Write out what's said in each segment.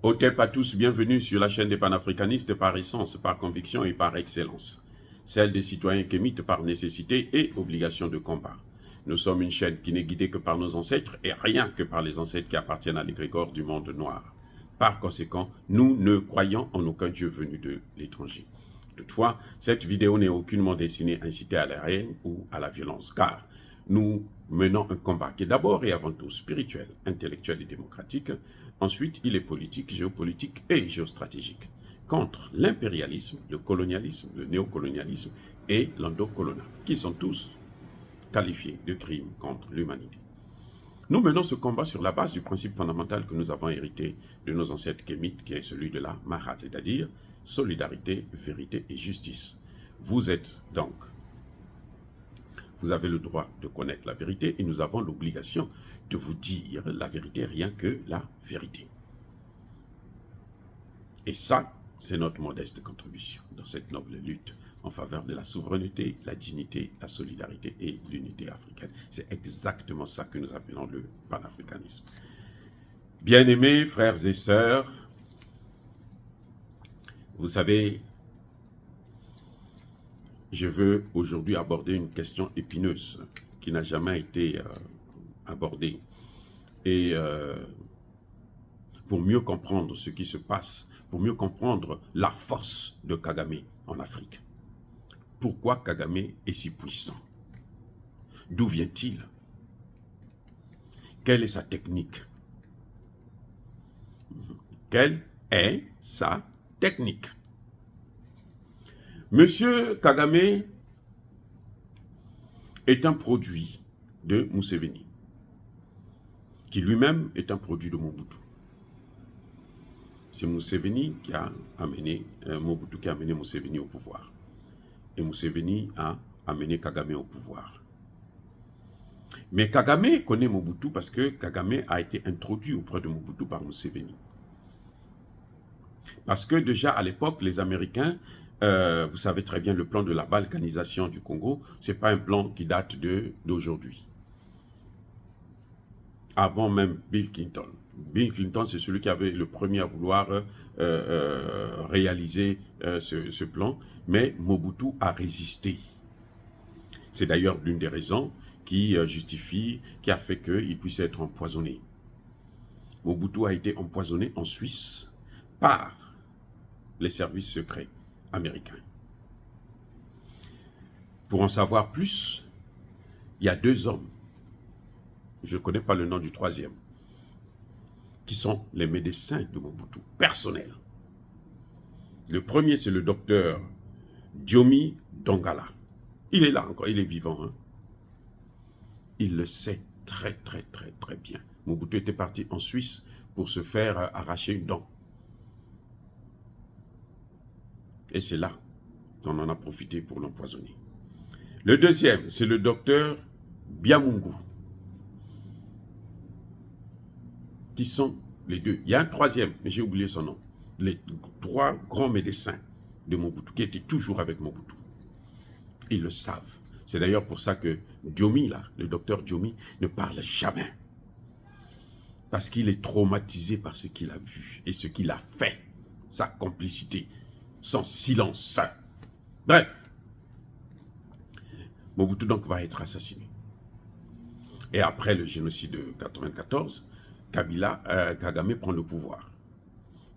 Hotep à tous, bienvenue sur la chaîne des panafricanistes par essence, par conviction et par excellence. Celle des citoyens kémites par nécessité et obligation de combat. Nous sommes une chaîne qui n'est guidée que par nos ancêtres et rien que par les ancêtres qui appartiennent à l'égrégore du monde noir. Par conséquent, nous ne croyons en aucun Dieu venu de l'étranger. Toutefois, cette vidéo n'est aucunement destinée à inciter à la haine ou à la violence, car nous menons un combat qui est d'abord et avant tout spirituel, intellectuel et démocratique. Ensuite, il est politique, géopolitique et géostratégique, contre l'impérialisme, le colonialisme, le néocolonialisme et l'endocoloniat, qui sont tous qualifiés de crimes contre l'humanité. Nous menons ce combat sur la base du principe fondamental que nous avons hérité de nos ancêtres kémites, qui est celui de la Mahat, c'est-à-dire solidarité, vérité et justice. Vous avez le droit de connaître la vérité et nous avons l'obligation de vous dire la vérité, rien que la vérité. Et ça, c'est notre modeste contribution dans cette noble lutte en faveur de la souveraineté, la dignité, la solidarité et l'unité africaine. C'est exactement ça que nous appelons le panafricanisme. Bien-aimés frères et sœurs, vous savez, je veux aujourd'hui aborder une question épineuse qui n'a jamais été abordée. Et pour mieux comprendre ce qui se passe, pour mieux comprendre la force de Kagame en Afrique. Pourquoi Kagame est si puissant? D'où vient-il? Quelle est sa technique? Quelle est sa technique? Monsieur Kagame est un produit de Museveni, qui lui-même est un produit de Mobutu. C'est Museveni qui a amené Mobutu, qui a amené Museveni au pouvoir. Et Museveni a amené Kagame au pouvoir. Mais Kagame connaît Mobutu parce que Kagame a été introduit auprès de Mobutu par Museveni. Parce que déjà à l'époque, les Américains, vous savez très bien, le plan de la balkanisation du Congo, ce n'est pas un plan qui date d'aujourd'hui. Avant même Bill Clinton. Bill Clinton, c'est celui qui avait le premier à vouloir réaliser ce plan, mais Mobutu a résisté. C'est d'ailleurs l'une des raisons qui justifie, qui a fait qu'il puisse être empoisonné. Mobutu a été empoisonné en Suisse par les services secrets américains. Pour en savoir plus, il y a deux hommes, je ne connais pas le nom du troisième, qui sont les médecins de Mobutu, personnels. Le premier, c'est le docteur Diomi Dongala. Il est là encore, il est vivant. Hein? Il le sait très bien. Mobutu était parti en Suisse pour se faire arracher une dent. Et c'est là qu'on en a profité pour l'empoisonner. Le deuxième, c'est le docteur Biamungu. Qui sont les deux. Il y a un troisième, mais j'ai oublié son nom. Les trois grands médecins de Mobutu, qui étaient toujours avec Mobutu. Ils le savent. C'est d'ailleurs pour ça que Diomi, là, le docteur Diomi, ne parle jamais. Parce qu'il est traumatisé par ce qu'il a vu et ce qu'il a fait. Sa complicité, son silence. Bref. Mobutu donc va être assassiné. Et après le génocide de 1994, Kagame prend le pouvoir.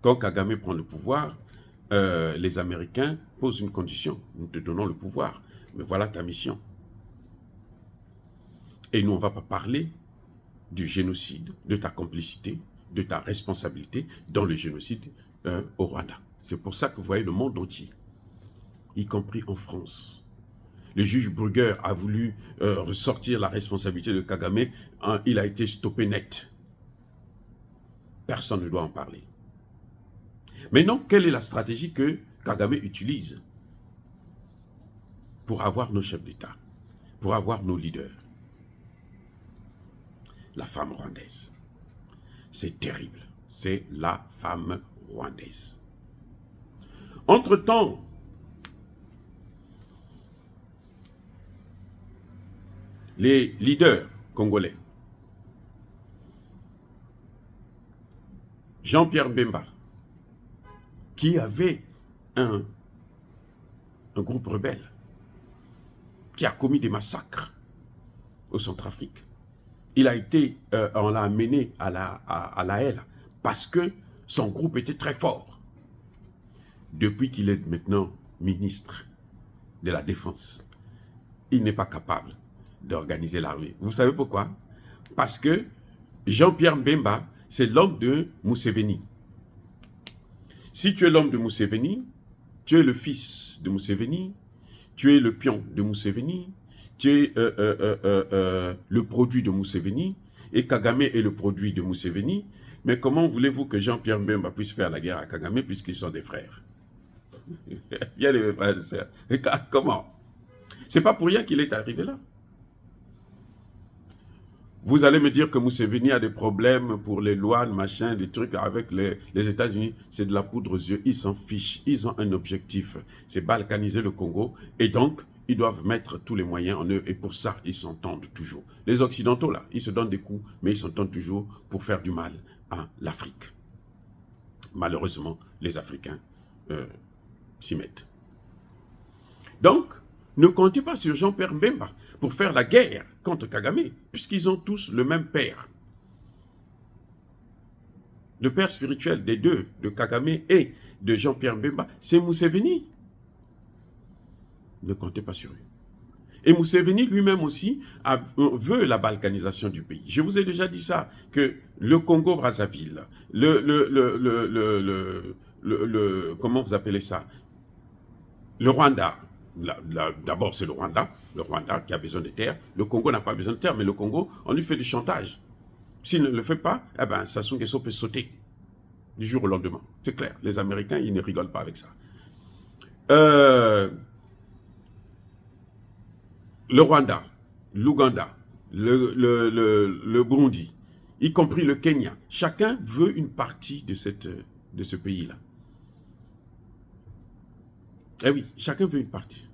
Quand Kagame prend le pouvoir, les Américains posent une condition. Nous te donnons le pouvoir, mais voilà ta mission. Et nous, on ne va pas parler du génocide, de ta complicité, de ta responsabilité dans le génocide au Rwanda. C'est pour ça que vous voyez le monde entier, y compris en France. Le juge Brugger a voulu ressortir la responsabilité de Kagame. Hein, il a été stoppé net. Personne ne doit en parler. Maintenant, quelle est la stratégie que Kagame utilise pour avoir nos chefs d'État, pour avoir nos leaders? La femme rwandaise. C'est terrible. C'est la femme rwandaise. Entre-temps, les leaders congolais, Jean-Pierre Bemba, qui avait un groupe rebelle qui a commis des massacres au Centrafrique. On l'a amené à la haie parce que son groupe était très fort. Depuis qu'il est maintenant ministre de la Défense, il n'est pas capable d'organiser l'armée. Vous savez pourquoi? Parce que Jean-Pierre Mbemba, c'est l'homme de Museveni. Si tu es l'homme de Museveni, tu es le fils de Museveni, tu es le pion de Museveni, tu es le produit de Museveni, et Kagame est le produit de Museveni. Mais comment voulez-vous que Jean-Pierre Mbemba puisse faire la guerre à Kagame puisqu'ils sont des frères? Bien les frères et sœurs. Comment? C'est pas pour rien qu'il est arrivé là. Vous allez me dire que Museveni a des problèmes pour les lois, machin, des trucs avec les États-Unis. C'est de la poudre aux yeux. Ils s'en fichent. Ils ont un objectif. C'est balkaniser le Congo. Et donc, ils doivent mettre tous les moyens en eux. Et pour ça, ils s'entendent toujours. Les Occidentaux, là, ils se donnent des coups, mais ils s'entendent toujours pour faire du mal à l'Afrique. Malheureusement, les Africains s'y mettent. Donc, ne comptez pas sur Jean-Pierre Mbemba pour faire la guerre contre Kagame, puisqu'ils ont tous le même père. Le père spirituel des deux, de Kagame et de Jean-Pierre Mbemba, c'est Museveni. Ne comptez pas sur eux. Et Museveni lui-même aussi veut la balkanisation du pays. Je vous ai déjà dit ça, que le Congo-Brazzaville, comment vous appelez ça? Le Rwanda. D'abord, c'est le Rwanda qui a besoin de terre. Le Congo n'a pas besoin de terre, mais le Congo, on lui fait du chantage. S'il ne le fait pas, eh ben, Sassou Nguesso peut sauter du jour au lendemain. C'est clair. Les Américains, ils ne rigolent pas avec ça. Le Rwanda, l'Ouganda, le Burundi, y compris le Kenya, chacun veut une partie de ce pays-là. Eh oui, chacun veut une partie.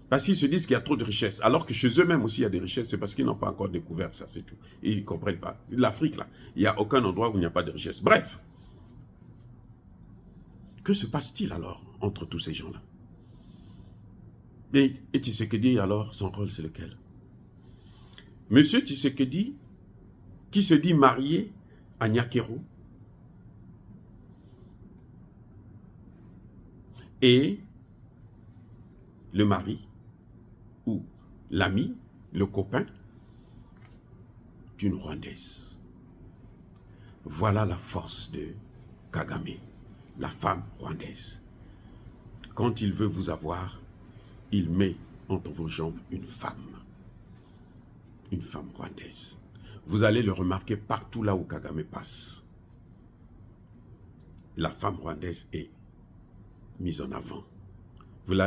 Parce qu'ils se disent qu'il y a trop de richesses. Alors que chez eux-mêmes aussi, il y a des richesses. C'est parce qu'ils n'ont pas encore découvert ça, c'est tout. Et ils ne comprennent pas. L'Afrique, là, il n'y a aucun endroit où il n'y a pas de richesse. Bref. Que se passe-t-il alors entre tous ces gens-là? Et Tshisekedi, alors, son rôle, c'est lequel? Monsieur Tshisekedi, qui se dit marié à Nyakero, et le mari, ou l'ami, le copain, d'une Rwandaise. Voilà la force de Kagame, la femme rwandaise. Quand il veut vous avoir, il met entre vos jambes une femme rwandaise. Vous allez le remarquer partout là où Kagame passe. La femme rwandaise est mise en avant. Vous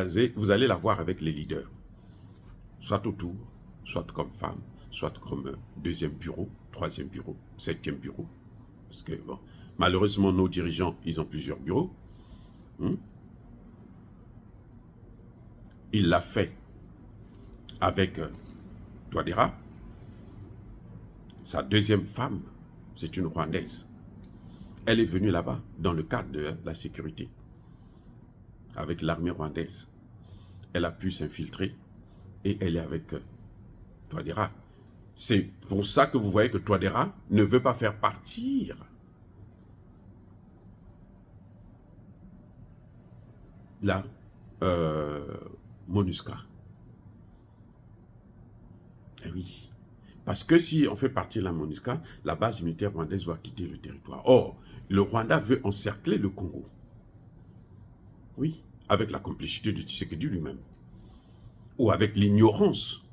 allez la voir avec les leaders, soit autour, soit comme femme, soit comme deuxième bureau, troisième bureau, septième bureau. Parce que, bon, malheureusement, nos dirigeants, ils ont plusieurs bureaux. Il l'a fait avec Touadéra. Sa deuxième femme, c'est une Rwandaise. Elle est venue là-bas dans le cadre de la sécurité avec l'armée rwandaise. Elle a pu s'infiltrer et elle est avec Touadéra. C'est pour ça que vous voyez que Touadéra ne veut pas faire partir la MONUSCA. Eh oui. Parce que si on fait partir la MONUSCA, la base militaire rwandaise doit quitter le territoire. Or, le Rwanda veut encercler le Congo. Oui, avec la complicité de Tshisekedi lui-même. Ou avec l'ignorance,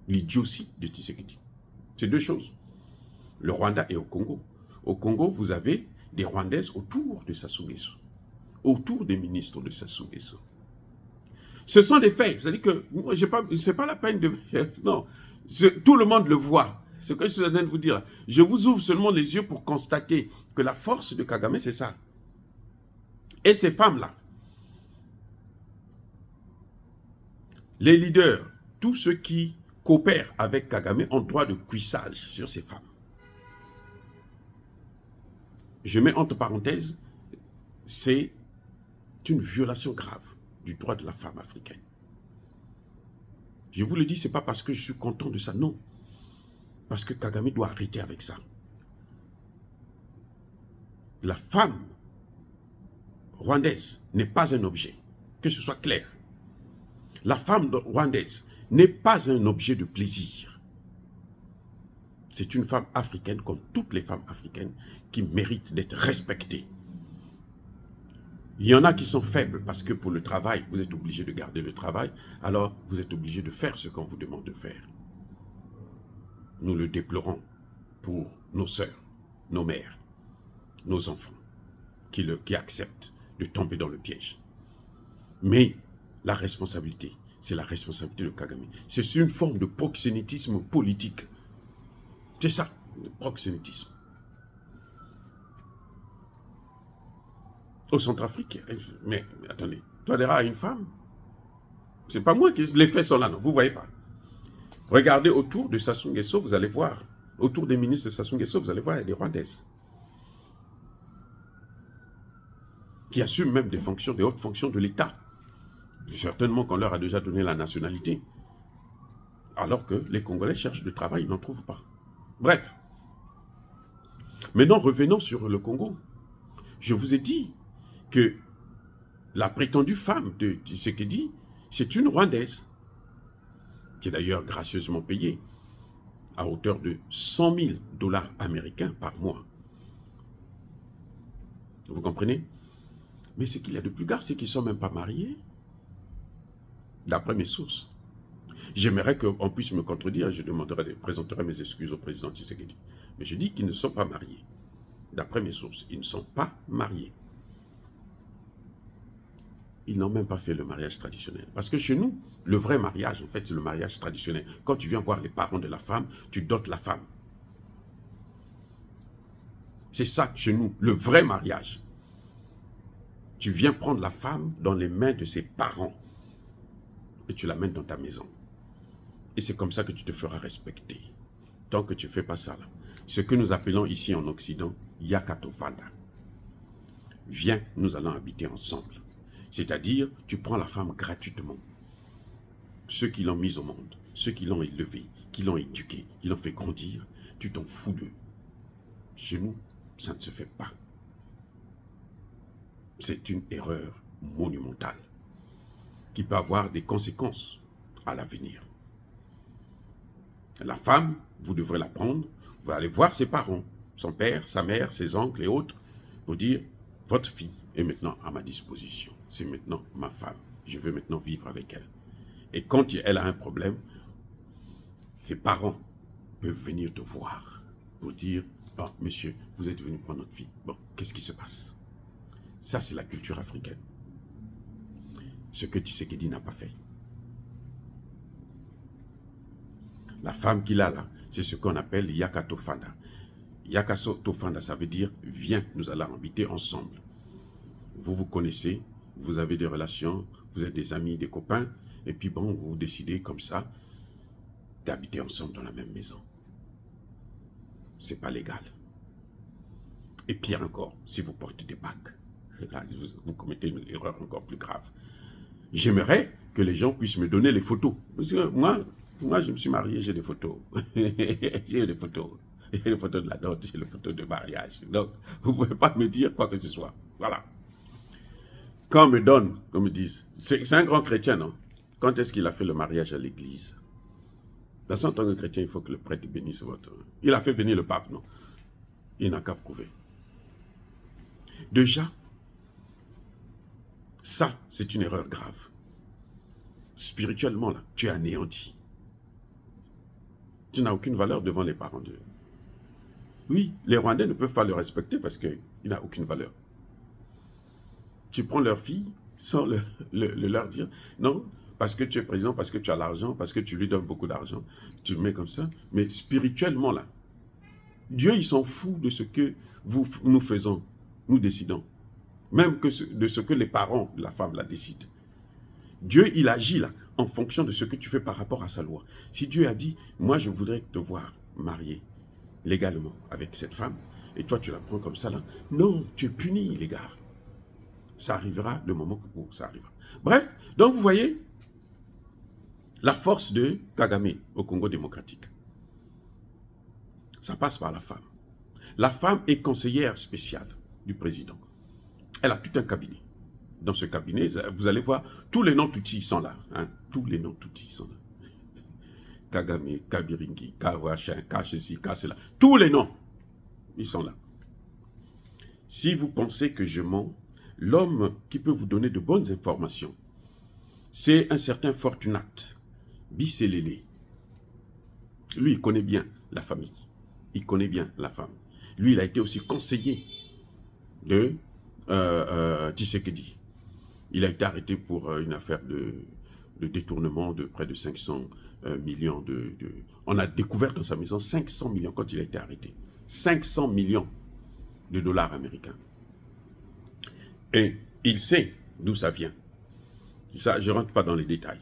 l'idiotie de Tshisekedi. C'est deux choses. Le Rwanda est au Congo. Au Congo, vous avez des Rwandaises autour de Sassou Nguesso. Autour des ministres de Sassou Nguesso. Ce sont des faits. Vous allez que, c'est pas la peine de... Non, tout le monde le voit. Ce que je suis en train de vous dire. Je vous ouvre seulement les yeux pour constater que la force de Kagame, c'est ça. Et ces femmes-là, les leaders, tous ceux qui coopèrent avec Kagame ont droit de cuissage sur ces femmes. Je mets entre parenthèses c'est une violation grave du droit de la femme africaine. Je vous le dis, ce n'est pas parce que je suis content de ça, non. Parce que Kagame doit arrêter avec ça. La femme rwandaise n'est pas un objet, que ce soit clair. La femme rwandaise n'est pas un objet de plaisir. C'est une femme africaine, comme toutes les femmes africaines, qui mérite d'être respectée. Il y en a qui sont faibles parce que pour le travail, vous êtes obligé de garder le travail, alors vous êtes obligé de faire ce qu'on vous demande de faire. Nous le déplorons pour nos sœurs, nos mères, nos enfants, qui acceptent de tomber dans le piège. Mais la responsabilité, c'est la responsabilité de Kagame. C'est une forme de proxénétisme politique. C'est ça, le proxénétisme. Au Centrafrique, mais attendez, Touadéra a une femme. C'est pas moi qui... Les faits sont là, non, vous voyez pas. Regardez autour de Sassou Nguesso, vous allez voir. Autour des ministres de Sassou Nguesso, vous allez voir, il y a des Rwandaises. Qui assument même des fonctions, des hautes fonctions de l'État. Certainement qu'on leur a déjà donné la nationalité. Alors que les Congolais cherchent du travail, ils n'en trouvent pas. Bref. Maintenant, revenons sur le Congo. Je vous ai dit que la prétendue femme de Tshisekedi, c'est une Rwandaise, qui est d'ailleurs gracieusement payée à hauteur de 100 000 $ américains par mois. Vous comprenez? Mais ce qu'il y a de plus grave, c'est qu'ils ne sont même pas mariés, d'après mes sources. J'aimerais qu'on puisse me contredire, je présenterai mes excuses au président Tshisekedi. Mais je dis qu'ils ne sont pas mariés. D'après mes sources, ils ne sont pas mariés. Ils n'ont même pas fait le mariage traditionnel. Parce que chez nous, le vrai mariage, en fait, c'est le mariage traditionnel. Quand tu viens voir les parents de la femme, tu dotes la femme. C'est ça chez nous, le vrai mariage. Tu viens prendre la femme dans les mains de ses parents et tu l'amènes dans ta maison. Et c'est comme ça que tu te feras respecter. Tant que tu ne fais pas ça, là. Ce que nous appelons ici en Occident, Yakatovanda. Viens, nous allons habiter ensemble. C'est-à-dire, tu prends la femme gratuitement. Ceux qui l'ont mise au monde, ceux qui l'ont élevée, qui l'ont éduquée, qui l'ont fait grandir, tu t'en fous d'eux. Chez nous, ça ne se fait pas. C'est une erreur monumentale qui peut avoir des conséquences à l'avenir. La femme, vous devrez la prendre, vous allez voir ses parents, son père, sa mère, ses oncles et autres, pour dire, votre fille est maintenant à ma disposition. C'est maintenant ma femme. Je veux maintenant vivre avec elle. Et quand elle a un problème, ses parents peuvent venir te voir pour dire, oh, monsieur, vous êtes venu prendre notre fille. Bon, qu'est-ce qui se passe? Ça, c'est la culture africaine. Ce que Tshisekedi n'a pas fait. La femme qu'il a là, c'est ce qu'on appelle Yakatofanda. Yakatofanda, ça veut dire, viens, nous allons habiter ensemble. Vous vous connaissez, vous avez des relations, vous êtes des amis, des copains, et puis bon, vous décidez comme ça d'habiter ensemble dans la même maison. C'est pas légal. Et pire encore, si vous portez des bagues, là, vous commettez une erreur encore plus grave. J'aimerais que les gens puissent me donner les photos. Parce que moi je me suis marié, j'ai des photos. J'ai des photos. J'ai les photos de la dot, j'ai les photos de mariage. Donc, vous ne pouvez pas me dire quoi que ce soit. Voilà. Quand on me donne, comme me disent, c'est un grand chrétien, non? Quand est-ce qu'il a fait le mariage à l'église? Dans en tant que chrétien, il faut que le prêtre bénisse votre... Il a fait venir le pape, non? Il n'a qu'à prouver. Déjà, ça, c'est une erreur grave. Spirituellement, là, tu es anéanti. Tu n'as aucune valeur devant les parents de... Oui, les Rwandais ne peuvent pas le respecter parce qu'il n'a aucune valeur. Tu prends leur fille sans leur dire, non, parce que tu es présent, parce que tu as l'argent, parce que tu lui donnes beaucoup d'argent, tu le mets comme ça. Mais spirituellement, là, Dieu, il s'en fout de ce que nous faisons, nous décidons. Même de ce que les parents de la femme la décident. Dieu, il agit là, en fonction de ce que tu fais par rapport à sa loi. Si Dieu a dit, moi je voudrais te voir marié légalement avec cette femme, et toi tu la prends comme ça là, non, tu es puni, les gars. ça arrivera le moment où ça arrivera. Bref, donc vous voyez la force de Kagame au Congo démocratique. Ça passe par la femme. La femme est conseillère spéciale du président. Elle a tout un cabinet. Dans ce cabinet, vous allez voir, tous les noms Tutsi sont là. Hein, tous les noms Tutsi sont là. Kagame, Kabiringi, Kawachin, Kachesi, Kasela. Tous les noms, ils sont là. Si vous pensez que je mens, l'homme qui peut vous donner de bonnes informations, c'est un certain Fortunat Bisselele. Lui, il connaît bien la famille. Il connaît bien la femme. Lui, il a été aussi conseiller de Tshisekedi. Il a été arrêté pour une affaire de détournement de près de 500 millions On a découvert dans sa maison 500 millions quand il a été arrêté. 500 millions de dollars américains. Et il sait d'où ça vient. Ça, je ne rentre pas dans les détails.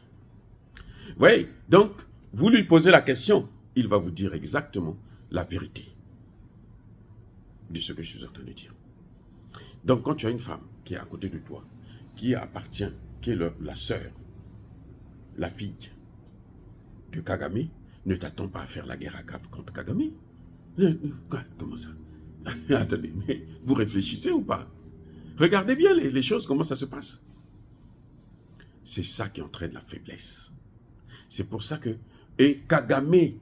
Vous voyez, donc, vous lui posez la question, il va vous dire exactement la vérité de ce que je suis en train de dire. Donc, quand tu as une femme qui est à côté de toi, qui appartient, qui est la sœur, la fille de Kagame, ne t'attends pas à faire la guerre contre Kagame. Comment ça? Attendez, mais vous réfléchissez ou pas? Regardez bien les choses, comment ça se passe. C'est ça qui entraîne la faiblesse. C'est pour ça que... Et Kagame,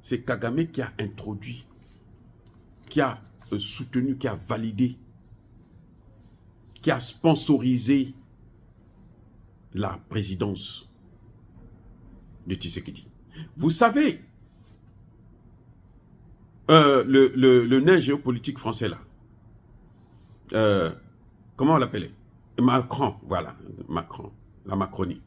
c'est Kagame qui a introduit, qui a soutenu, qui a validé, qui a sponsorisé la présidence de Tshisekedi. Vous savez, le nain géopolitique français là, comment on l'appelait? Macron, voilà, Macron, la Macronie.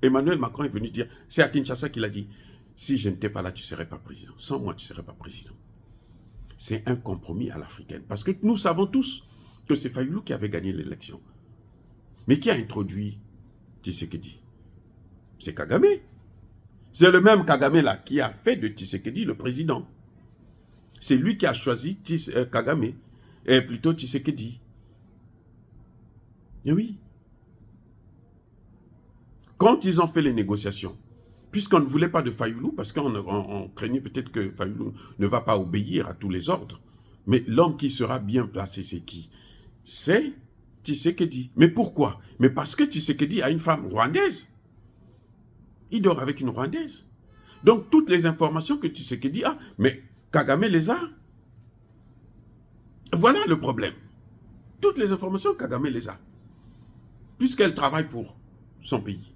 Emmanuel Macron est venu dire, c'est à Kinshasa qu'il a dit, si je n'étais pas là, tu ne serais pas président. Sans moi, tu ne serais pas président. C'est un compromis à l'africaine. Parce que nous savons tous que c'est Fayoulou qui avait gagné l'élection. Mais qui a introduit Tshisekedi? C'est Kagame. C'est le même Kagame là qui a fait de Tshisekedi le président. C'est lui qui a choisi Kagame, et plutôt Tshisekedi. Et oui. Quand ils ont fait les négociations, puisqu'on ne voulait pas de Fayoulou, parce qu'on craignait peut-être que Fayoulou ne va pas obéir à tous les ordres, mais l'homme qui sera bien placé, c'est qui? C'est Tshisekedi. Mais pourquoi? Mais parce que Tshisekedi a une femme rwandaise. Il dort avec une rwandaise. Donc toutes les informations que Tshisekedi a, mais Kagame les a. Voilà le problème. Toutes les informations, Kagame les a. Puisqu'elle travaille pour son pays.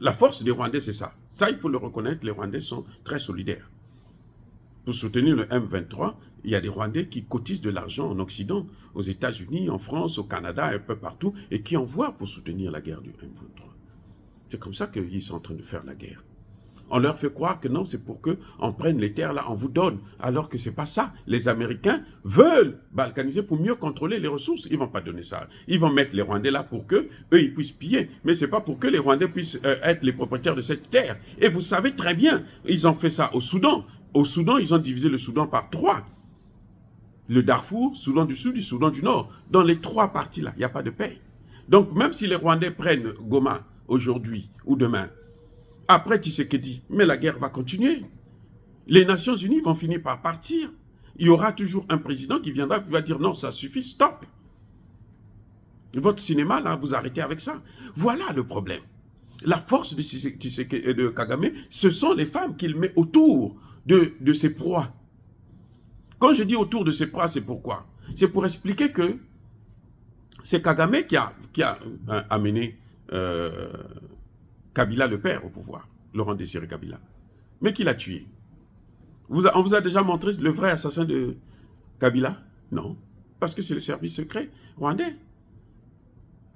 La force des Rwandais, c'est ça. Ça, il faut le reconnaître, les Rwandais sont très solidaires. Pour soutenir le M23, il y a des Rwandais qui cotisent de l'argent en Occident, aux États-Unis, en France, au Canada, un peu partout, et qui envoient pour soutenir la guerre du M23. C'est comme ça qu'ils sont en train de faire la guerre. On leur fait croire que non, c'est pour qu'on prenne les terres là, on vous donne. Alors que c'est pas ça. Les Américains veulent balkaniser pour mieux contrôler les ressources. Ils vont pas donner ça. Ils vont mettre les Rwandais là pour que eux ils puissent piller. Mais c'est pas pour que les Rwandais puissent être les propriétaires de cette terre. Et vous savez très bien, ils ont fait ça au Soudan. Au Soudan, ils ont divisé le Soudan par 3. Le Darfour, Soudan du Sud et Soudan du Nord. Dans les 3 parties là, il n'y a pas de paix. Donc même si les Rwandais prennent Goma aujourd'hui ou demain, après Tshisekedi, mais la guerre va continuer. Les Nations Unies vont finir par partir. Il y aura toujours un président qui viendra et qui va dire non, ça suffit, stop. Votre cinéma, là, vous arrêtez avec ça. Voilà le problème. La force de Kagame, ce sont les femmes qu'il met autour de ses proies. Quand je dis autour de ses proies, c'est pourquoi? C'est pour expliquer que c'est Kagame qui a amené Kabila le père au pouvoir, Laurent Désiré Kabila, mais qui l'a tué. On vous a déjà montré le vrai assassin de Kabila? Non, parce que c'est le service secret rwandais.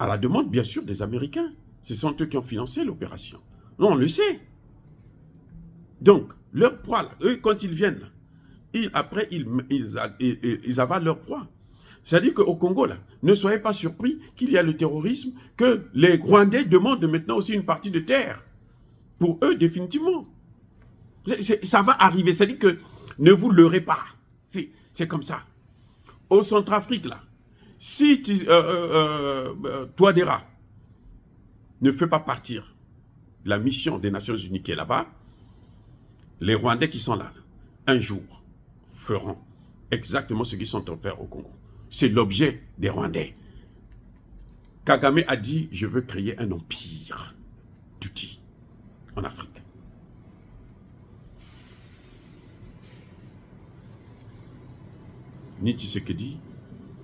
À la demande, bien sûr, des Américains. Ce sont eux qui ont financé l'opération. Non, on le sait. Donc, leur proie, là, eux, quand ils viennent, là, après, ils avalent leur proie. C'est-à-dire qu'au Congo, là, ne soyez pas surpris qu'il y a le terrorisme, que les Rwandais demandent maintenant aussi une partie de terre. Pour eux, définitivement. Ça va arriver. C'est-à-dire que ne vous leurrez pas. C'est comme ça. Au Centrafrique, là, Si Touadéra ne fait pas partir de la mission des Nations Unies qui est là-bas, les Rwandais qui sont là, un jour, feront exactement ce qu'ils sont en train de faire au Congo. C'est l'objet des Rwandais. Kagame a dit, je veux créer un empire d'outils en Afrique. Ni Tshisekedi,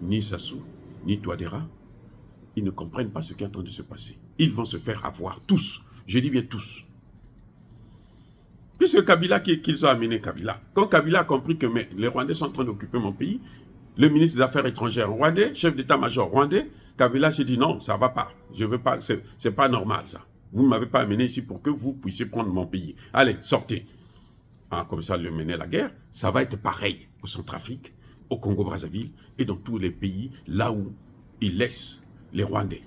ni Sassou, ni Touadéra, ils ne comprennent pas ce qui est en train de se passer. Ils vont se faire avoir, tous. Je dis bien tous. Puisque Kabila, qu'ils ont amené Kabila. Quand Kabila a compris que les Rwandais sont en train d'occuper mon pays, le ministre des Affaires étrangères rwandais, chef d'état-major rwandais, Kabila s'est dit non, ça ne va pas. Je veux pas, c'est pas normal ça. Vous ne m'avez pas amené ici pour que vous puissiez prendre mon pays. Allez, sortez. Ah, comme ça, le mener la guerre, ça va être pareil au Centrafrique, au Congo-Brazzaville et dans tous les pays là où ils laissent les Rwandais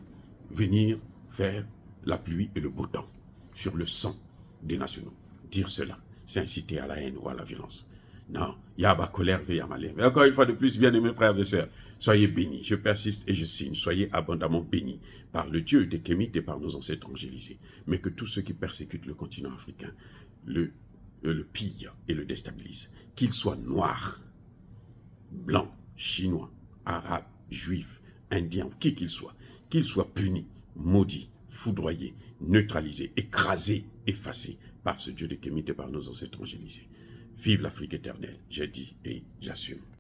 venir faire la pluie et le beau temps sur le sang des nationaux. Dire cela, c'est inciter à la haine ou à la violence. Non, Yaba colère veille à malheur. Mais encore une fois de plus, bien aimés frères et sœurs, soyez bénis. Je persiste et je signe. Soyez abondamment bénis par le Dieu des Kémites et par nos ancêtres angélisés. Mais que tous ceux qui persécutent le continent africain le pillent et le déstabilisent. Qu'ils soient noirs, blancs, chinois, arabes, juifs, indiens, qui qu'ils soient punis, maudits, foudroyés, neutralisés, écrasés, effacés par ce Dieu des Kémites et par nos ancêtres angélisés. Vive l'Afrique éternelle, j'ai dit et j'assume.